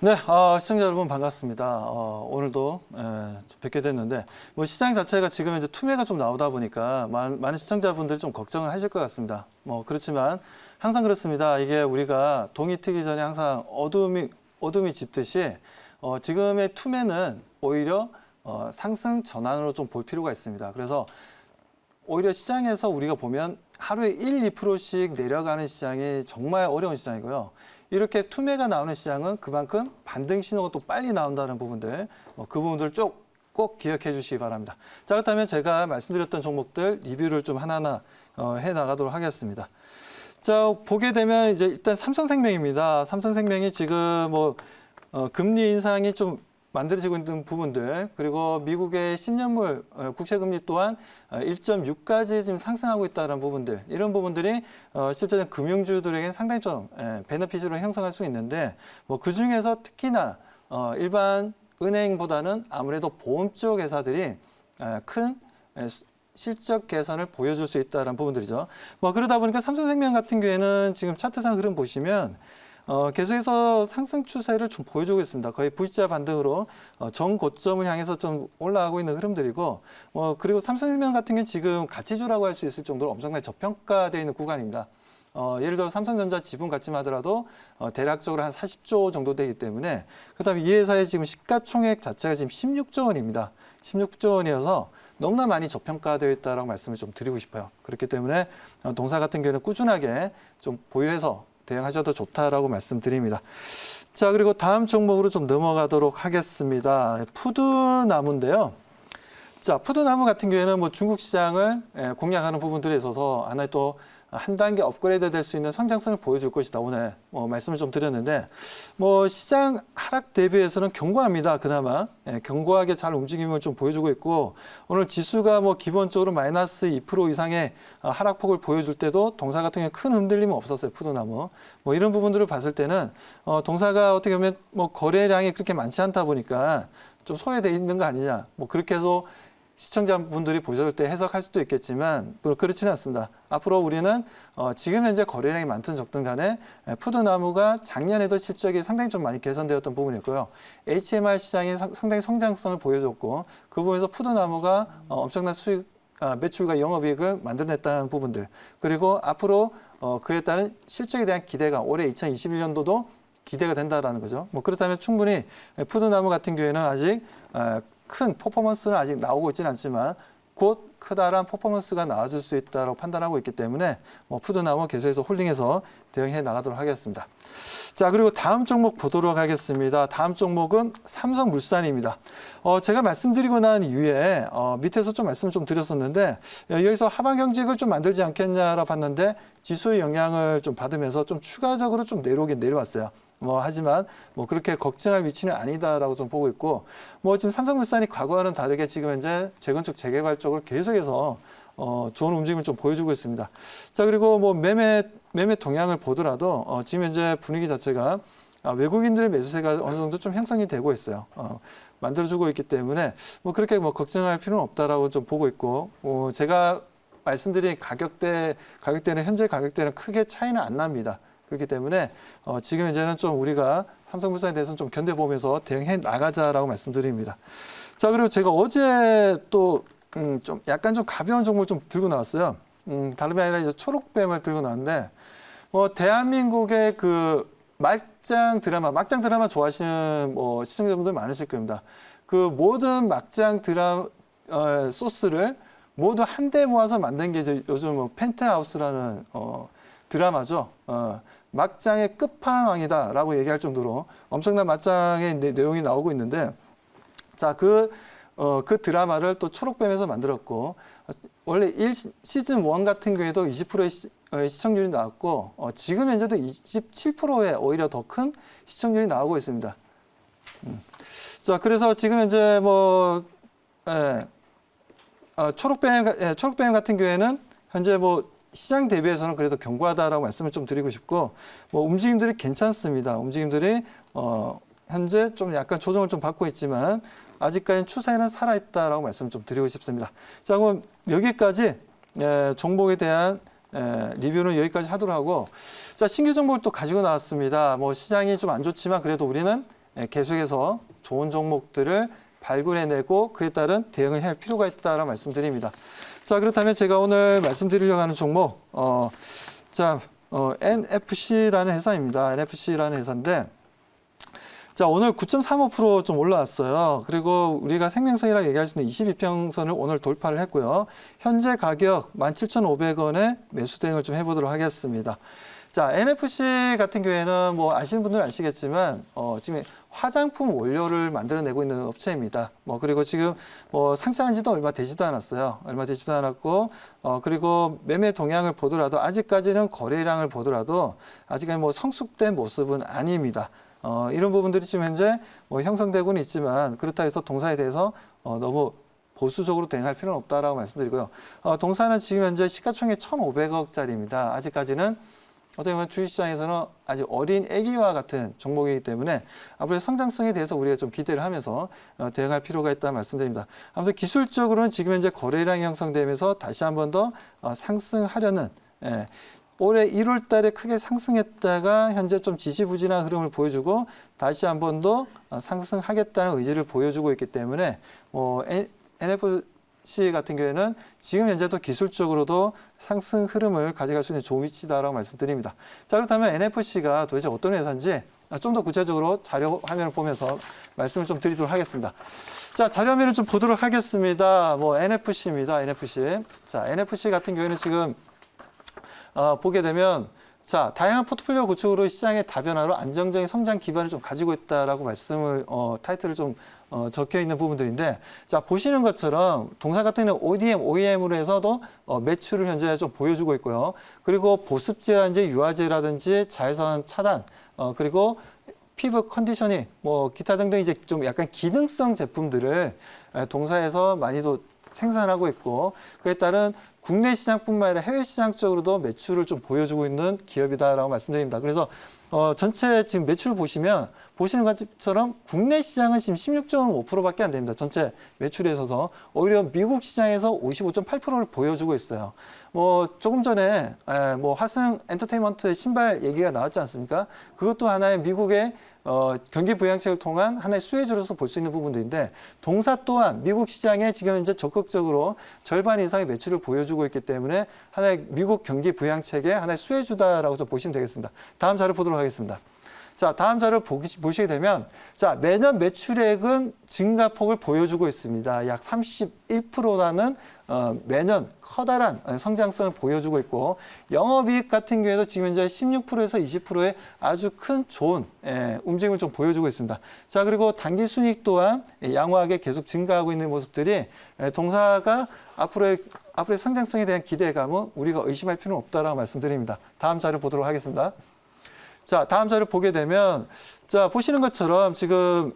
네, 시청자 여러분 반갑습니다. 오늘도 뵙게 됐는데, 뭐 시장 자체가 지금 이제 투매가 좀 나오다 보니까 많은 시청자분들이 좀 걱정을 하실 것 같습니다. 뭐 그렇지만 항상 그렇습니다. 이게 우리가 동이 트기 전에 항상 어둠이 짙듯이 지금의 투매는 오히려 상승 전환으로 좀 볼 필요가 있습니다. 그래서 오히려 시장에서 우리가 보면 하루에 1, 2%씩 내려가는 시장이 정말 어려운 시장이고요. 이렇게 투매가 나오는 시장은 그만큼 반등 신호가 또 빨리 나온다는 부분들, 그 부분들 꼭 기억해 주시기 바랍니다. 자, 그렇다면 제가 말씀드렸던 종목들 리뷰를 좀 하나하나 해 나가도록 하겠습니다. 자, 보게 되면 이제 일단 삼성생명입니다. 삼성생명이 지금 금리 인상이 좀 만들어지고 있는 부분들, 그리고 미국의 10년물 국채금리 또한 1.6까지 지금 상승하고 있다는 부분들, 이런 부분들이 실제는 금융주들에게는 상당히 좀 베너핏으로 형성할 수 있는데, 그 중에서 특히나 일반 은행보다는 아무래도 보험 쪽 회사들이 큰 실적 개선을 보여줄 수 있다는 부분들이죠. 그러다 보니까 삼성생명 같은 경우에는 지금 차트상 흐름 보시면 계속해서 상승 추세를 좀 보여주고 있습니다. 거의 V자 반등으로 정고점을 향해서 좀 올라가고 있는 흐름들이고, 그리고 삼성생명 같은 경우는 지금 가치주라고 할 수 있을 정도로 엄청나게 저평가되어 있는 구간입니다. 예를 들어 삼성전자 지분 가치만 하더라도 대략적으로 한 40조 정도 되기 때문에, 그다음에 이 회사의 지금 시가총액 자체가 지금 16조 원입니다. 16조 원이어서 너무나 많이 저평가되어 있다라고 말씀을 좀 드리고 싶어요. 그렇기 때문에 동사 같은 경우는 꾸준하게 좀 보유해서 대응하셔도 좋다라고 말씀드립니다. 자, 그리고 다음 종목으로 좀 넘어가도록 하겠습니다. 푸드나무인데요. 자, 푸드나무 같은 경우에는 중국 시장을 공략하는 부분들에 있어서 하나의 또 한 단계 업그레이드 될 수 있는 성장성을 보여줄 것이다. 오늘 말씀을 좀 드렸는데, 시장 하락 대비해서는 견고합니다. 그나마 견고하게 잘 움직임을 좀 보여주고 있고, 오늘 지수가 기본적으로 마이너스 2% 이상의 하락폭을 보여줄 때도 동사 같은 경우에 큰 흔들림은 없었어요. 푸드나무. 이런 부분들을 봤을 때는 동사가 어떻게 보면 거래량이 그렇게 많지 않다 보니까 좀 소외되어 있는 거 아니냐. 그렇게 해서 시청자분들이 보실 때 해석할 수도 있겠지만 그렇지는 않습니다. 앞으로 우리는 지금 현재 거래량이 많든 적든 간에 푸드나무가 작년에도 실적이 상당히 좀 많이 개선되었던 부분이었고요. HMR 시장이 상당히 성장성을 보여줬고, 그 부분에서 푸드나무가 엄청난 수익, 매출과 영업이익을 만들어냈다는 부분들, 그리고 앞으로 그에 따른 실적에 대한 기대가 올해 2021년도도 기대가 된다라는 거죠. 그렇다면 충분히 푸드나무 같은 경우에는 아직 큰 퍼포먼스는 아직 나오고 있지는 않지만 곧 크다란 퍼포먼스가 나와줄 수 있다고 판단하고 있기 때문에 푸드나무 계속해서 홀딩해서 대응해 나가도록 하겠습니다. 자, 그리고 다음 종목 보도록 하겠습니다. 다음 종목은 삼성물산입니다. 제가 말씀드리고 난 이후에 밑에서 좀 말씀을 좀 드렸었는데, 여기서 하방 경직을 좀 만들지 않겠냐라 봤는데 지수의 영향을 좀 받으면서 좀 추가적으로 좀 내려오긴 내려왔어요. 하지만 그렇게 걱정할 위치는 아니다라고 좀 보고 있고, 지금 삼성물산이 과거와는 다르게 지금 현재 재건축 재개발 쪽을 계속해서 좋은 움직임을 좀 보여주고 있습니다. 자, 그리고 매매 동향을 보더라도 지금 현재 분위기 자체가 외국인들의 매수세가 어느 정도 좀 형성이 되고 있어요. 만들어주고 있기 때문에 그렇게 걱정할 필요는 없다라고 좀 보고 있고, 제가 말씀드린 가격대는 현재 가격대는 크게 차이는 안 납니다. 그렇기 때문에 지금 현재는 좀 우리가 삼성물산에 대해서는 좀 견뎌보면서 대응해 나가자라고 말씀드립니다. 자, 그리고 제가 어제 또 좀 약간 좀 가벼운 종목을 좀 들고 나왔어요. 다름이 아니라 이제 초록뱀을 들고 나왔는데, 대한민국의 그 막장 드라마 좋아하시는 시청자분들 많으실 겁니다. 그 모든 막장 드라마 소스를 모두 한데 모아서 만든 게 이제 요즘 펜트하우스라는 드라마죠. 막장의 끝판왕이다라고 얘기할 정도로 엄청난 막장의 내용이 나오고 있는데, 자, 그 드라마를 또 초록뱀에서 만들었고, 원래 시즌 1 같은 경우에도 20%의 시청률이 나왔고, 지금 현재도 27%의 오히려 더 큰 시청률이 나오고 있습니다. 자, 그래서 지금 현재 초록뱀 같은 경우에는 현재 시장 대비해서는 그래도 견고하다라고 말씀을 좀 드리고 싶고, 움직임들이 괜찮습니다. 움직임들이 현재 좀 약간 조정을 좀 받고 있지만 아직까지는 추세는 살아있다라고 말씀을 좀 드리고 싶습니다. 자, 그럼 여기까지 종목에 대한 리뷰는 여기까지 하도록 하고, 자, 신규 정보를 또 가지고 나왔습니다. 시장이 좀 안 좋지만 그래도 우리는 계속해서 좋은 종목들을 발굴해내고 그에 따른 대응을 할 필요가 있다라고 말씀드립니다. 자, 그렇다면 제가 오늘 말씀드리려고 하는 종목, NFC라는 회사입니다. NFC라는 회사인데, 자, 오늘 9.35% 좀 올라왔어요. 그리고 우리가 생명선이라고 얘기할 수 있는 22평선을 오늘 돌파를 했고요. 현재 가격 17,500원에 매수 대응을 좀 해보도록 하겠습니다. 자, NFC 같은 경우에는 뭐 아시는 분들은 아시겠지만, 지금 화장품 원료를 만들어내고 있는 업체입니다. 그리고 지금 상장한 지도 얼마 되지도 않았어요. 얼마 되지도 않았고, 그리고 매매 동향을 보더라도 아직까지는 거래량을 보더라도 아직까지 성숙된 모습은 아닙니다. 이런 부분들이 지금 현재 형성되고는 있지만 그렇다 해서 동사에 대해서 너무 보수적으로 대응할 필요는 없다라고 말씀드리고요. 동사는 지금 현재 시가총액 1,500억짜리입니다. 아직까지는 어떻게 보면 주식시장에서는 아직 어린 애기와 같은 종목이기 때문에 앞으로의 성장성에 대해서 우리가 좀 기대를 하면서 대응할 필요가 있다는 말씀드립니다. 아무튼 기술적으로는 지금 현재 거래량이 형성되면서 다시 한 번 더 상승하려는 올해 1월 달에 크게 상승했다가 현재 좀 지지부진한 흐름을 보여주고 다시 한 번 더 상승하겠다는 의지를 보여주고 있기 때문에 NFC 같은 경우에는 지금 현재도 기술적으로도 상승 흐름을 가져갈 수 있는 좋은 위치다라고 말씀드립니다. 자, 그렇다면 NFC가 도대체 어떤 회사인지 좀 더 구체적으로 자료 화면을 보면서 말씀을 좀 드리도록 하겠습니다. 자, 자료 화면을 좀 보도록 하겠습니다. NFC입니다. NFC. 자, NFC 같은 경우에는 지금 보게 되면 자, 다양한 포트폴리오 구축으로 시장의 다변화로 안정적인 성장 기반을 좀 가지고 있다라고 말씀을 타이틀을 좀 적혀 있는 부분들인데, 자, 보시는 것처럼 동사 같은 경우는 ODM, OEM으로 해서도 매출을 현재 좀 보여주고 있고요. 그리고 보습제라든지 유화제라든지 자외선 차단, 그리고 피부 컨디셔닝, 기타 등등 이제 좀 약간 기능성 제품들을 동사에서 많이도 생산하고 있고, 그에 따른 국내 시장뿐만 아니라 해외 시장 쪽으로도 매출을 좀 보여주고 있는 기업이다라고 말씀드립니다. 그래서 전체 지금 매출을 보시는 것처럼 국내 시장은 지금 16.5%밖에 안 됩니다. 전체 매출에 있어서 오히려 미국 시장에서 55.8%를 보여주고 있어요. 조금 전에 화승 엔터테인먼트 신발 얘기가 나왔지 않습니까? 그것도 하나의 미국의 경기 부양책을 통한 하나의 수혜주로서 볼 수 있는 부분들인데, 동사 또한 미국 시장에 지금 현재 적극적으로 절반 이상의 매출을 보여주고 있기 때문에 하나의 미국 경기 부양책의 하나의 수혜주다라고 좀 보시면 되겠습니다. 다음 자료 보도록 하겠습니다. 자, 다음 자료를 보시게 되면, 자, 매년 매출액은 증가폭을 보여주고 있습니다. 약 31%라는 매년 커다란 성장성을 보여주고 있고, 영업이익 같은 경우에도 지금 현재 16%에서 20%의 아주 큰 좋은 움직임을 좀 보여주고 있습니다. 자, 그리고 당기 순이익 또한 양호하게 계속 증가하고 있는 모습들이 동사가 앞으로의 성장성에 대한 기대감은 우리가 의심할 필요는 없다라고 말씀드립니다. 다음 자료 보도록 하겠습니다. 자, 다음 자료 보게 되면, 자, 보시는 것처럼 지금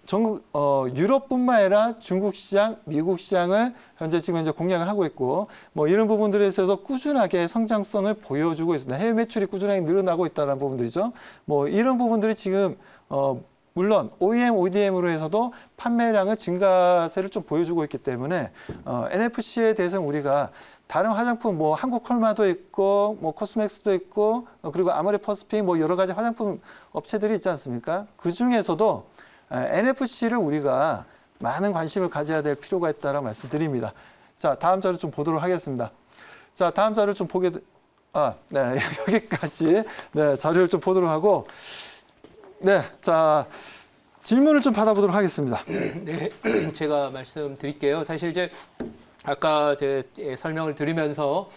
전국, 유럽뿐만 아니라 중국 시장, 미국 시장을 현재 공략을 하고 있고, 이런 부분들에 있어서 꾸준하게 성장성을 보여주고 있습니다. 해외 매출이 꾸준하게 늘어나고 있다는 부분들이죠. 이런 부분들이 지금, 물론 OEM, ODM으로 해서도 판매량의 증가세를 좀 보여주고 있기 때문에, NFC에 대해서는 우리가 다른 화장품 한국 컬마도 있고 코스맥스도 있고 그리고 아모레 퍼스픽 여러 가지 화장품 업체들이 있지 않습니까? 그 중에서도 NFC를 우리가 많은 관심을 가져야 될 필요가 있다라고 말씀드립니다. 자, 다음 자료 좀 보도록 하겠습니다. 자, 다음 자료 좀 네, 여기까지 자료를 좀 보도록 하고, 자, 질문을 좀 받아보도록 하겠습니다. 네, 제가 말씀드릴게요. 사실 이제 아까 제 설명을 드리면서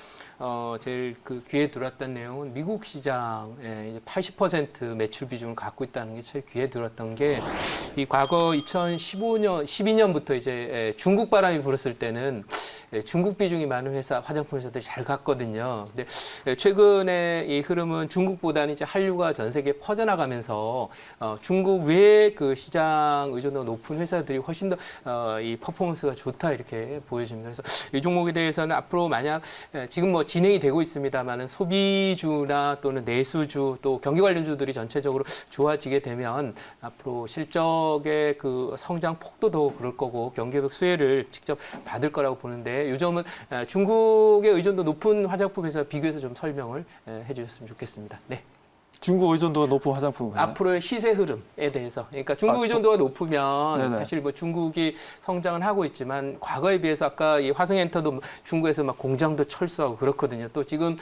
제일 귀에 들었던 내용은 미국 시장에 이제 80% 매출 비중을 갖고 있다는 게 제일 귀에 들었던 게, 이 과거 2015년, 12년부터 이제 중국 바람이 불었을 때는 중국 비중이 많은 회사, 화장품 회사들이 잘 갔거든요. 근데 최근에 이 흐름은 중국보다는 이제 한류가 전 세계에 퍼져나가면서 중국 외의 그 시장 의존도가 높은 회사들이 훨씬 더 이 퍼포먼스가 좋다 이렇게 보여집니다. 그래서 이 종목에 대해서는 앞으로 만약 지금 진행이 되고 있습니다만은 소비주나 또는 내수주 또 경기 관련주들이 전체적으로 좋아지게 되면 앞으로 실적의 그 성장 폭도 더 그럴 거고 경기력 수혜를 직접 받을 거라고 보는데, 요점은 중국의 의존도 높은 화장품 회사 비교해서 좀 설명을 해주셨으면 좋겠습니다. 네. 중국 의존도가 높은 화장품. 앞으로의 시세 흐름에 대해서. 그러니까 중국 의존도가 높으면 네네. 사실 뭐 중국이 성장은 하고 있지만 과거에 비해서 아까 이 화성엔터도 중국에서 막 공장도 철수하고 그렇거든요. 또 지금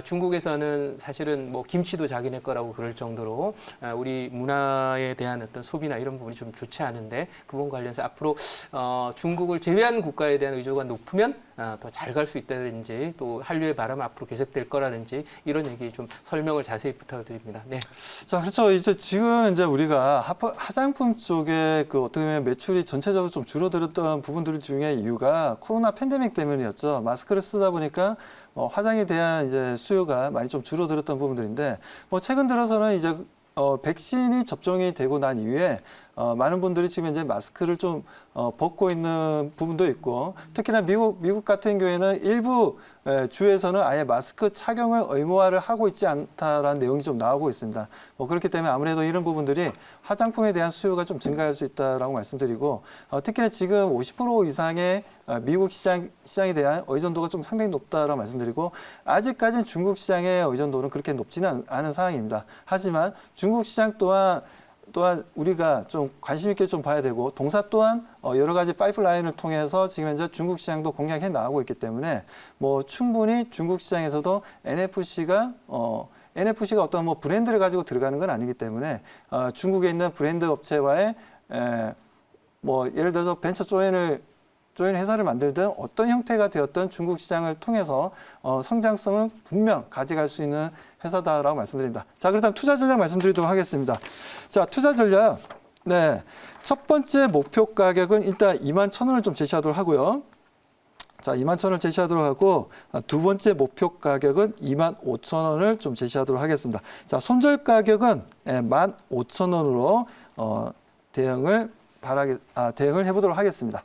중국에서는 사실은 뭐 김치도 자기네 거라고 그럴 정도로 우리 문화에 대한 어떤 소비나 이런 부분이 좀 좋지 않은데 그 부분 관련해서 앞으로 중국을 제외한 국가에 대한 의존도가 높으면 더 잘 갈 수 있다든지 또 한류의 바람은 앞으로 계속될 거라든지 이런 얘기 좀 설명을 자세히 부탁드립니다. 네. 자, 그렇죠. 이제 지금 이제 우리가 화장품 쪽에 그 어떻게 보면 매출이 전체적으로 좀 줄어들었던 부분들 중에 이유가 코로나 팬데믹 때문이었죠. 마스크를 쓰다 보니까 화장에 대한 이제 수요가 많이 좀 줄어들었던 부분들인데 뭐 최근 들어서는 이제 백신이 접종이 되고 난 이후에 많은 분들이 지금 이제 마스크를 좀 벗고 있는 부분도 있고 특히나 미국 같은 경우에는 일부 주에서는 아예 마스크 착용을 의무화를 하고 있지 않다라는 내용이 좀 나오고 있습니다. 그렇기 때문에 아무래도 이런 부분들이 화장품에 대한 수요가 좀 증가할 수 있다라고 말씀드리고 특히나 지금 50% 이상의 미국 시장에 대한 의존도가 좀 상당히 높다라고 말씀드리고 아직까지는 중국 시장의 의존도는 그렇게 높지는 않은 상황입니다. 하지만 중국 시장 또한 우리가 좀 관심 있게 좀 봐야 되고 동사 또한 여러 가지 파이프라인을 통해서 지금 현재 중국 시장도 공략해 나가고 있기 때문에 뭐 충분히 중국 시장에서도 NFC가 어떤 뭐 브랜드를 가지고 들어가는 건 아니기 때문에 중국에 있는 브랜드 업체와의 뭐 예를 들어서 벤처 조인 회사를 만들든 어떤 형태가 되었든 중국 시장을 통해서 성장성을 분명 가져갈 수 있는 회사다라고 말씀드립니다. 자, 그렇다면 투자 전략 말씀드리도록 하겠습니다. 자, 투자 전략. 네. 첫 번째 목표 가격은 일단 21,000원을 좀 제시하도록 하고요. 자, 21,000원을 제시하도록 하고 두 번째 목표 가격은 25,000원을 좀 제시하도록 하겠습니다. 자, 손절 가격은 15,000원으로 대응을 해보도록 하겠습니다.